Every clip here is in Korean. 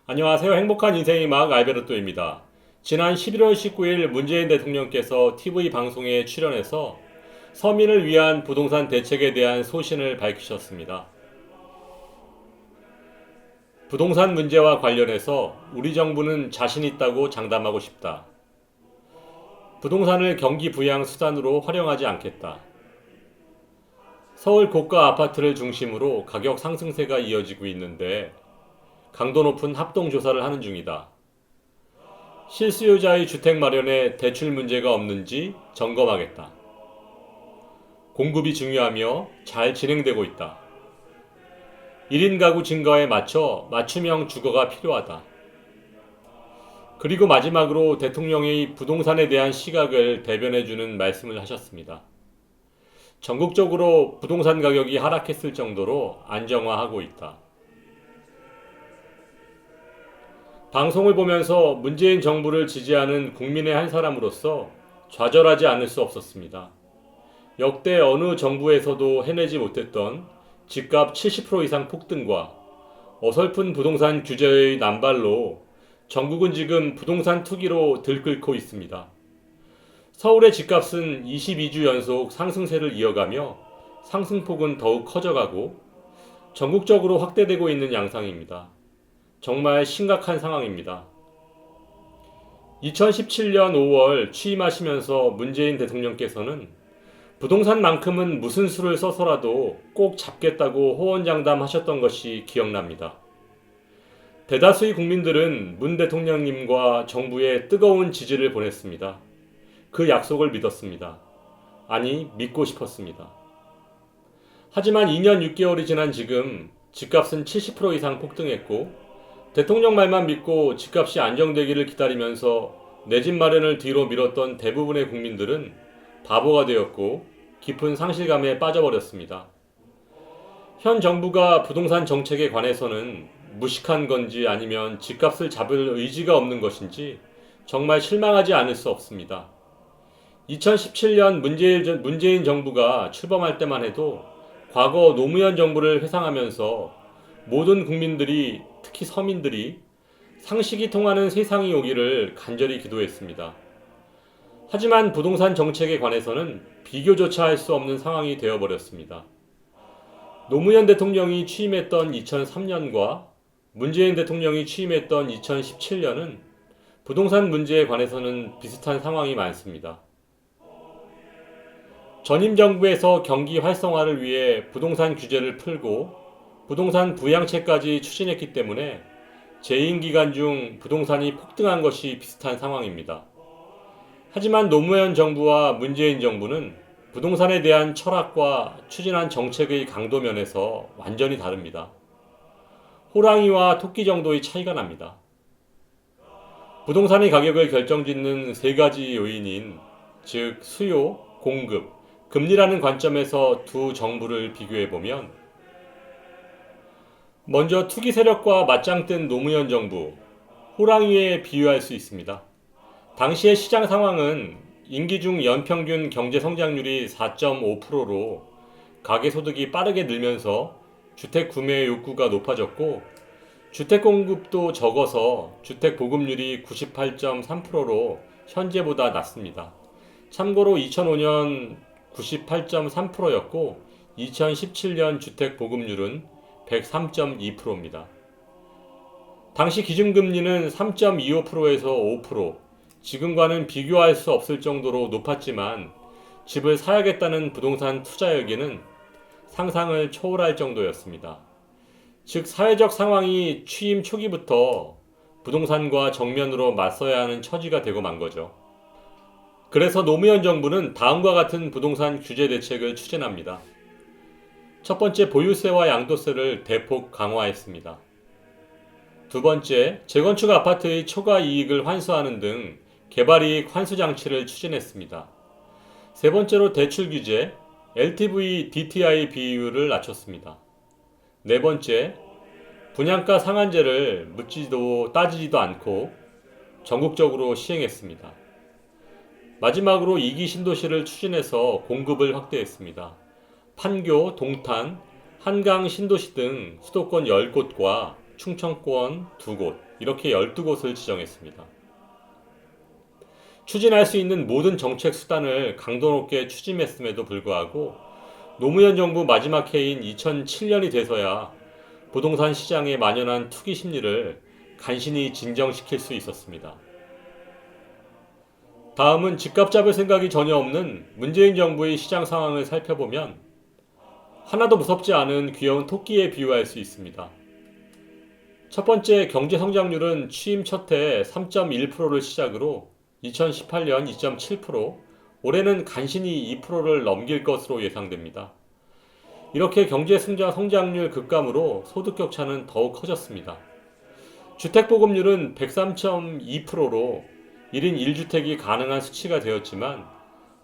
안녕하세요. 행복한 인생의 마을 알베르토입니다. 지난 11월 19일 문재인 대통령께서 TV 방송에 출연해서 서민을 위한 부동산 대책에 대한 소신을 밝히셨습니다. 부동산 문제와 관련해서 우리 정부는 자신 있다고 장담하고 싶다. 부동산을 경기 부양 수단으로 활용하지 않겠다. 서울 고가 아파트를 중심으로 가격 상승세가 이어지고 있는데 강도 높은 합동조사를 하는 중이다. 실수요자의 주택 마련에 대출 문제가 없는지 점검하겠다. 공급이 중요하며 잘 진행되고 있다. 1인 가구 증가에 맞춰 맞춤형 주거가 필요하다. 그리고 마지막으로 대통령이 부동산에 대한 시각을 대변해주는 말씀을 하셨습니다. 전국적으로 부동산 가격이 하락했을 정도로 안정화하고 있다. 방송을 보면서 문재인 정부를 지지하는 국민의 한 사람으로서 좌절하지 않을 수 없었습니다. 역대 어느 정부에서도 해내지 못했던 집값 70% 이상 폭등과 어설픈 부동산 규제의 남발로 전국은 지금 부동산 투기로 들끓고 있습니다. 서울의 집값은 22주 연속 상승세를 이어가며 상승폭은 더욱 커져가고 전국적으로 확대되고 있는 양상입니다. 정말 심각한 상황입니다. 2017년 5월 취임하시면서 문재인 대통령께서는 부동산만큼은 무슨 수를 써서라도 꼭 잡겠다고 호언장담하셨던 것이 기억납니다. 대다수의 국민들은 문 대통령님과 정부에 뜨거운 지지를 보냈습니다. 그 약속을 믿었습니다. 아니, 믿고 싶었습니다. 하지만 2년 6개월이 지난 지금 집값은 70% 이상 폭등했고 대통령 말만 믿고 집값이 안정되기를 기다리면서 내 집 마련을 뒤로 미뤘던 대부분의 국민들은 바보가 되었고 깊은 상실감에 빠져버렸습니다. 현 정부가 부동산 정책에 관해서는 무식한 건지 아니면 집값을 잡을 의지가 없는 것인지 정말 실망하지 않을 수 없습니다. 2017년 문재인 정부가 출범할 때만 해도 과거 노무현 정부를 회상하면서 모든 국민들이, 특히 서민들이 상식이 통하는 세상이 오기를 간절히 기도했습니다. 하지만 부동산 정책에 관해서는 비교조차 할 수 없는 상황이 되어버렸습니다. 노무현 대통령이 취임했던 2003년과 문재인 대통령이 취임했던 2017년은 부동산 문제에 관해서는 비슷한 상황이 많습니다. 전임 정부에서 경기 활성화를 위해 부동산 규제를 풀고 부동산 부양책까지 추진했기 때문에 재임 기간 중 부동산이 폭등한 것이 비슷한 상황입니다. 하지만 노무현 정부와 문재인 정부는 부동산에 대한 철학과 추진한 정책의 강도 면에서 완전히 다릅니다. 호랑이와 토끼 정도의 차이가 납니다. 부동산의 가격을 결정짓는 세 가지 요인인 즉 수요, 공급, 금리라는 관점에서 두 정부를 비교해보면 먼저 투기 세력과 맞짱 뜬 노무현 정부, 호랑이에 비유할 수 있습니다. 당시의 시장 상황은 임기 중 연평균 경제 성장률이 4.5%로 가계소득이 빠르게 늘면서 주택 구매 욕구가 높아졌고 주택 공급도 적어서 주택 보급률이 98.3%로 현재보다 낮습니다. 참고로 2005년 98.3%였고 2017년 주택 보급률은 103.2%입니다. 당시 기준금리는 3.25%에서 5%, 지금과는 비교할 수 없을 정도로 높았지만 집을 사야겠다는 부동산 투자에게는 상상을 초월할 정도였습니다. 즉 사회적 상황이 취임 초기부터 부동산과 정면으로 맞서야 하는 처지가 되고 만 거죠. 그래서 노무현 정부는 다음과 같은 부동산 규제 대책을 추진합니다. 첫 번째, 보유세와 양도세를 대폭 강화했습니다. 두 번째, 재건축 아파트의 초과 이익을 환수하는 등 개발이익 환수 장치를 추진했습니다. 세 번째로 대출 규제, LTV, DTI 비율을 낮췄습니다. 네 번째, 분양가 상한제를 묻지도 따지지도 않고 전국적으로 시행했습니다. 마지막으로 2기 신도시를 추진해서 공급을 확대했습니다. 판교, 동탄, 한강 신도시 등 수도권 10곳과 충청권 2곳, 이렇게 12곳을 지정했습니다. 추진할 수 있는 모든 정책 수단을 강도 높게 추진했음에도 불구하고 노무현 정부 마지막 해인 2007년이 돼서야 부동산 시장에 만연한 투기 심리를 간신히 진정시킬 수 있었습니다. 다음은 집값 잡을 생각이 전혀 없는 문재인 정부의 시장 상황을 살펴보면 하나도 무섭지 않은 귀여운 토끼에 비유할 수 있습니다. 첫 번째, 경제 성장률은 취임 첫 해 3.1%를 시작으로 2018년 2.7%, 올해는 간신히 2%를 넘길 것으로 예상됩니다. 이렇게 경제 성장률 급감으로 소득 격차는 더욱 커졌습니다. 주택보급률은 103.2%로 1인 1주택이 가능한 수치가 되었지만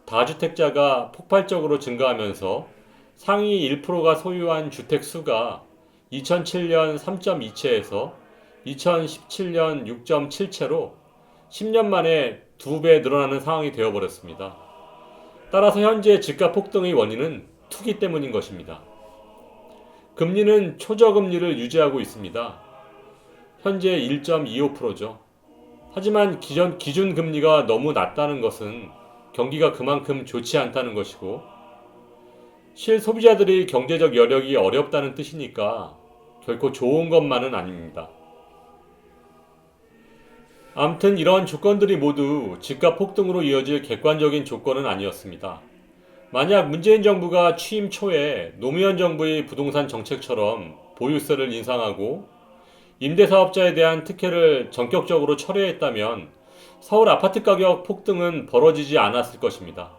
다주택자가 폭발적으로 증가하면서 상위 1%가 소유한 주택 수가 2007년 3.2채에서 2017년 6.7채로 10년 만에 2배 늘어나는 상황이 되어버렸습니다. 따라서 현재 집값 폭등의 원인은 투기 때문인 것입니다. 금리는 초저금리를 유지하고 있습니다. 현재 1.25%죠. 하지만 기준 금리가 너무 낮다는 것은 경기가 그만큼 좋지 않다는 것이고 실소비자들의 경제적 여력이 어렵다는 뜻이니까 결코 좋은 것만은 아닙니다. 아무튼 이러한 조건들이 모두 집값 폭등으로 이어질 객관적인 조건은 아니었습니다. 만약 문재인 정부가 취임 초에 노무현 정부의 부동산 정책처럼 보유세를 인상하고 임대사업자에 대한 특혜를 전격적으로 철회했다면 서울 아파트 가격 폭등은 벌어지지 않았을 것입니다.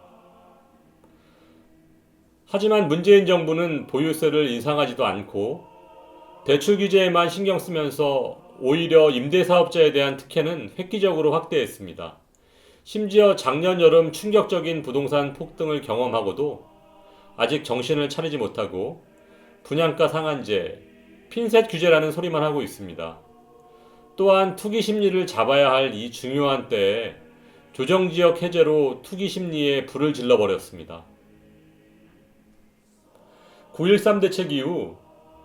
하지만 문재인 정부는 보유세를 인상하지도 않고 대출 규제에만 신경 쓰면서 오히려 임대사업자에 대한 특혜는 획기적으로 확대했습니다. 심지어 작년 여름 충격적인 부동산 폭등을 경험하고도 아직 정신을 차리지 못하고 분양가 상한제, 핀셋 규제라는 소리만 하고 있습니다. 또한 투기 심리를 잡아야 할 이 중요한 때에 조정지역 해제로 투기 심리에 불을 질러버렸습니다. 9.13 대책 이후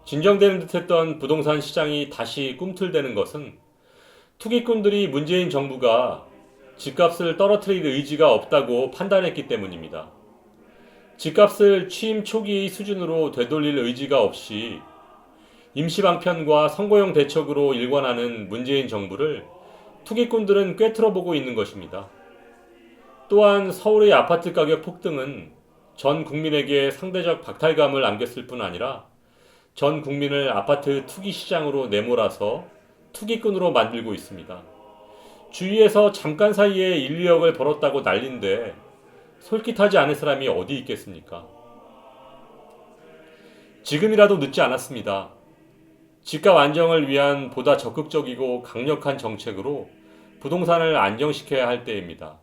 진정되는 듯했던 부동산 시장이 다시 꿈틀대는 것은 투기꾼들이 문재인 정부가 집값을 떨어뜨릴 의지가 없다고 판단했기 때문입니다. 집값을 취임 초기의 수준으로 되돌릴 의지가 없이 임시방편과 선거용 대책으로 일관하는 문재인 정부를 투기꾼들은 꿰뚫어보고 있는 것입니다. 또한 서울의 아파트 가격 폭등은 전 국민에게 상대적 박탈감을 안겼을 뿐 아니라 전 국민을 아파트 투기 시장으로 내몰아서 투기꾼으로 만들고 있습니다. 주위에서 잠깐 사이에 1, 2억을 벌었다고 난린데 솔깃하지 않을 사람이 어디 있겠습니까? 지금이라도 늦지 않았습니다. 집값 안정을 위한 보다 적극적이고 강력한 정책으로 부동산을 안정시켜야 할 때입니다.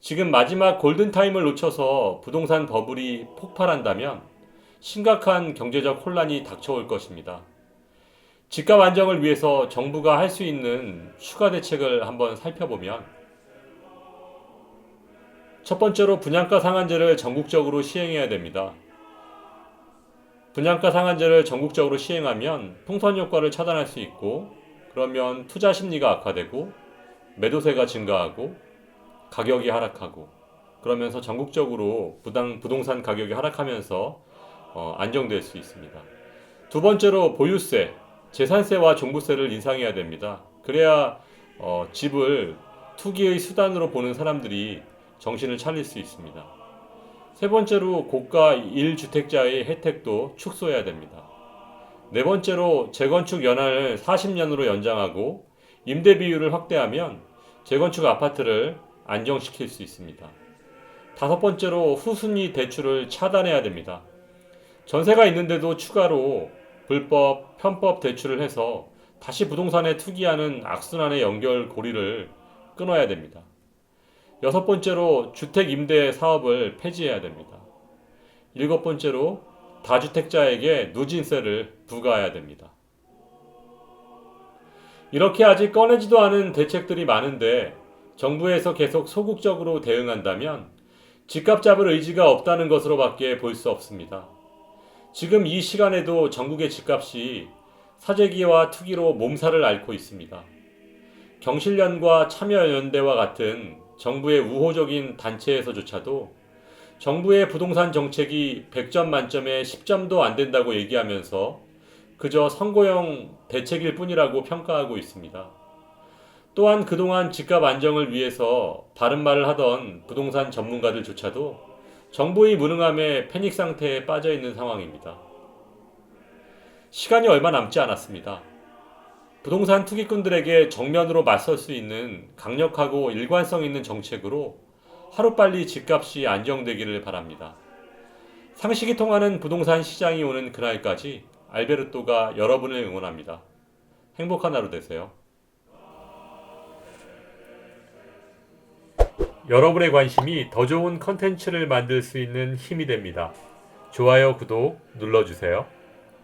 지금 마지막 골든타임을 놓쳐서 부동산 버블이 폭발한다면 심각한 경제적 혼란이 닥쳐올 것입니다. 집값 안정을 위해서 정부가 할 수 있는 추가 대책을 한번 살펴보면 첫 번째로 분양가 상한제를 전국적으로 시행해야 됩니다. 분양가 상한제를 전국적으로 시행하면 풍선 효과를 차단할 수 있고 그러면 투자 심리가 악화되고 매도세가 증가하고 가격이 하락하고 그러면서 전국적으로 부동산 가격이 하락하면서 안정될 수 있습니다. 두 번째로 보유세, 재산세와 종부세를 인상해야 됩니다. 그래야 집을 투기의 수단으로 보는 사람들이 정신을 차릴 수 있습니다. 세 번째로 고가 1주택자의 혜택도 축소해야 됩니다. 네 번째로 재건축 연한을 40년으로 연장하고 임대 비율을 확대하면 재건축 아파트를 안정시킬 수 있습니다. 다섯 번째로 후순위 대출을 차단해야 됩니다. 전세가 있는데도 추가로 불법, 편법 대출을 해서 다시 부동산에 투기하는 악순환의 연결고리를 끊어야 됩니다. 여섯 번째로 주택 임대 사업을 폐지해야 됩니다. 일곱 번째로 다주택자에게 누진세를 부과해야 됩니다. 이렇게 아직 꺼내지도 않은 대책들이 많은데 정부에서 계속 소극적으로 대응한다면 집값 잡을 의지가 없다는 것으로밖에 볼 수 없습니다. 지금 이 시간에도 전국의 집값이 사재기와 투기로 몸살을 앓고 있습니다. 경실련과 참여연대와 같은 정부의 우호적인 단체에서조차도 정부의 부동산 정책이 100점 만점에 10점도 안 된다고 얘기하면서 그저 선거용 대책일 뿐이라고 평가하고 있습니다. 또한 그동안 집값 안정을 위해서 바른 말을 하던 부동산 전문가들조차도 정부의 무능함에 패닉 상태에 빠져 있는 상황입니다. 시간이 얼마 남지 않았습니다. 부동산 투기꾼들에게 정면으로 맞설 수 있는 강력하고 일관성 있는 정책으로 하루빨리 집값이 안정되기를 바랍니다. 상식이 통하는 부동산 시장이 오는 그날까지 알베르토가 여러분을 응원합니다. 행복한 하루 되세요. 여러분의 관심이 더 좋은 컨텐츠를 만들 수 있는 힘이 됩니다. 좋아요, 구독 눌러주세요.